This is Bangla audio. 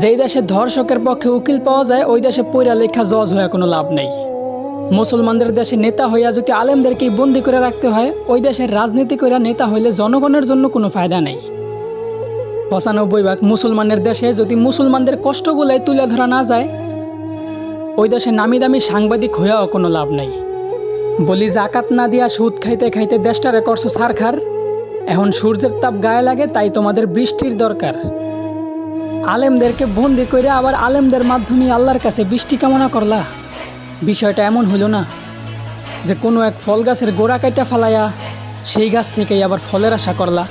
যেই দেশে ধর্ষকের পক্ষে উকিল পাওয়া যায় ওই দেশে পইরা লেখা জজ হয়ে কোনো লাভ নেই। মুসলমানদের দেশে নেতা হইয়া যদি আলেমদেরকেই বন্দি করে রাখতে হয়, ওই দেশের রাজনীতি করে নেতা হইলে জনগণের জন্য কোনো ফায়দা নেই। ৯৫% মুসলমানের দেশে যদি মুসলমানদের কষ্টগুলাই তুলে ধরা না যায়, ওই দেশে নামি দামি সাংবাদিক হইয়াও কোনো লাভ নেই। বলি জাকাত না দিয়া সুদ খাইতে খাইতে দেশটারে করছো ছারখার। এখন সূর্যের তাপ গায়ে লাগে তাই তোমাদের বৃষ্টির দরকার। আলেমদেরকে বন্দি করে আবার আলেমদের মাধ্যমে আল্লাহর কাছে বৃষ্টি কামনা করলা। বিষয়টা এমন হলো না যে কোনো এক ফল গাছের গোড়া কাটা ফালাইয়া সেই গাছ থেকেই আবার ফলের আশা করলা।